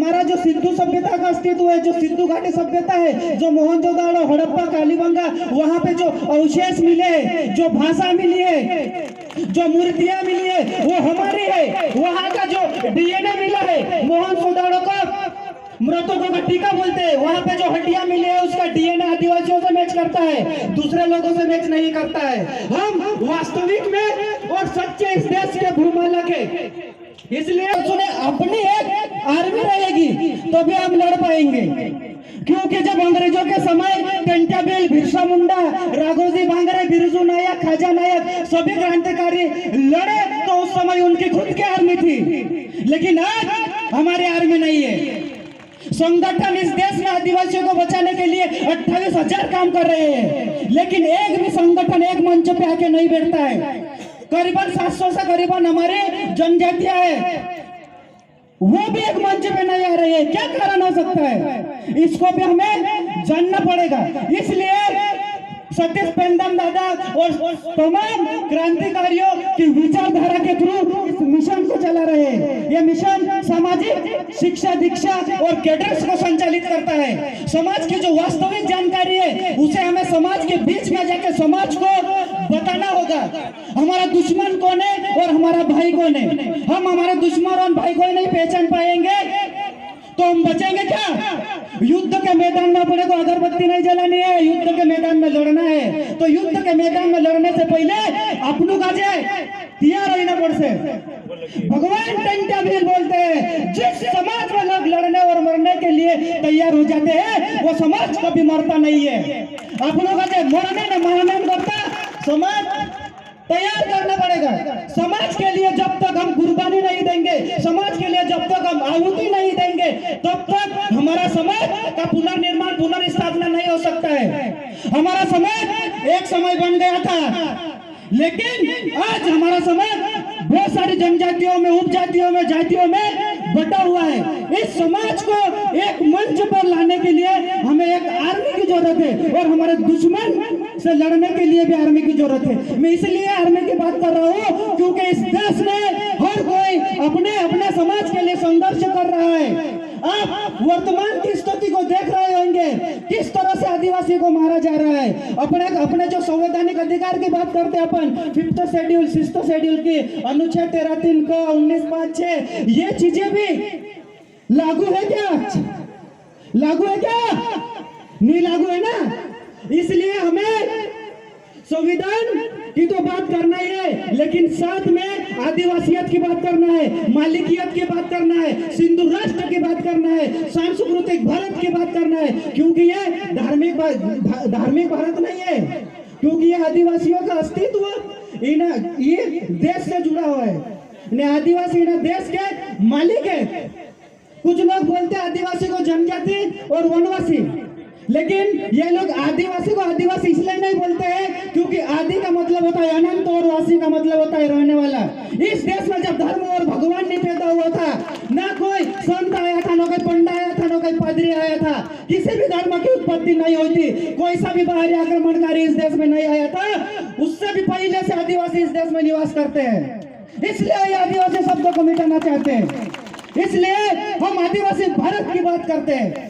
हमारा जो सिंधु सभ्यता का अस्तित्व है, जो सिंधु घाटी सभ्यता है, जो मोहनजोदड़ो, हड़प्पा, कालीबंगा, वहां पे जो अवशेष मिले, जो भाषा मिली है, जो मूर्तियां मिली है, वो हमारी है। वहां का जो डीएनए मिला है, मोहनजोदड़ो का मृतकों का टीका बोलते हैं, वहां पे जो हड्डियां मिली है उसका डीएनए आदिवासियों से मैच करता है, दूसरे लोगों से मैच नहीं करता है। हम वास्तविक में और सच्चे इस देश के भूमालक है, इसलिए सुने अपनी एक आर्मी रहेगी तो भी हम लड़ पाएंगे। क्योंकि जब अंग्रेजों के समय कंटाबेल, बिरसा मुंडा, राघोजी भांगरे, बिरजू नायक, खाजा नायक सभी क्रांतिकारी लड़े तो उस समय उनकी खुद की आर्मी थी, लेकिन आज हमारी आर्मी नहीं है। संगठन इस देश में आदिवासियों को बचाने के लिए 28,000 काम कर रहे हैं, लेकिन एक भी संगठन एक मंच पे आके नहीं बैठता है। करीबन 700 से करीबन हमारे जनजातियां है, वो भी एक मंच पे नहीं आ रही है। क्या कारण हो सकता है, इसको भी हमें जानना पड़ेगा। इसलिए सतीश पेंदम दादा और तमाम क्रांतिकारियों की विचारधारा के थ्रू इस मिशन को चला रहे हैं। यह मिशन सामाजिक शिक्षा, दीक्षा और कैडर्स को संचालित करता है। समाज की जो वास्तविक जानकारी है उसे हमें समाज के बीच में जाके समाज को बताना होगा। हमारा दुश्मन कौन है और हमारा भाई कौन है। हम हमारे दुश्मन और भाई को नहीं पहचान पाएंगे तो हम बचेंगे क्या। युद्ध के मैदान में अपने को अगरबत्ती नहीं जलानी है, युद्ध के मैदान में लड़ना है। तो युद्ध के मैदान में लड़ने से पहले अपनों का तैयार रहना पड़से। भगवान टंटाबीर बोलते हैं, जिस समाज में लोग लड़ने और मरने के लिए तैयार हो जाते हैं वो समाज कभी मरता नहीं है। अपनों का मरने न मरने करता समाज तैयार करना पड़ेगा। समाज के लिए जब तक हम कुर्बानी नहीं देंगे, समाज के लिए जब तक हम आहुति नहीं देंगे, तब तक हमारा समाज का पुनर्निर्माण, पुनर्स्थापना नहीं हो सकता है। हमारा समाज एक समय बन गया था, लेकिन आज हमारा समाज बहुत सारी जनजातियों में, उपजातियों में, जातियों में बटा हुआ है। इस समाज को एक मंच पर लाने के लिए हमें एक आर्मी की जरूरत है और हमारे दुश्मन से लड़ने के लिए भी आर्मी की जरूरत है। मैं इसलिए आर्मी की बात कर रहा हूँ क्योंकि इस देश में हर कोई अपने अपने समाज के लिए संघर्ष कर रहा है। आप वर्तमान की स्थिति को देख रहे होंगे, किस तरह से आदिवासी को मारा जा रहा है। अपने जो संवैधानिक अधिकार की बात करते हैं अपन, 5th शेड्यूल, 6th शेड्यूल की अनुच्छेद 13(3) का 19(5)(6), ये चीजें भी लागू है क्या? लागू है क्या? नहीं लागू है ना। इसलिए हमें संविधान की तो बात करना ही है, लेकिन साथ में आदिवासियत की बात करना है, मालिकियत की बात करना है, सिंधु राष्ट्र की बात करना है, सांस्कृतिक भारत की बात करना है। क्योंकि ये धार्मिक भारत नहीं है, क्योंकि ये आदिवासियों का अस्तित्व ये देश से जुड़ा हुआ है। आदिवासी देश के मालिक है। कुछ लोग बोलते हैं आदिवासी को जनजाति और वनवासी, लेकिन ये लोग आदिवासी को आदिवासी इसलिए नहीं बोलते हैं क्योंकि आदि का मतलब होता है अनंत और वासी का मतलब होता है रहने वाला। इस देश में जब धर्म और भगवान नहीं पैदा हुआ था, ना कोई संत आया था, ना कोई पंडा आया था, ना कोई पादरी आया था, किसी भी धर्म की उत्पत्ति नहीं हुई थी, कोई सा भी बाहरी आक्रमणकारी इस देश में नहीं आया था। उससे भी पहले से आदिवासी इस देश में निवास करते हैं, इसलिए ये आदिवासी शब्द को मिटाना चाहते हैं। इसलिए हम आदिवासी भारत की बात करते हैं।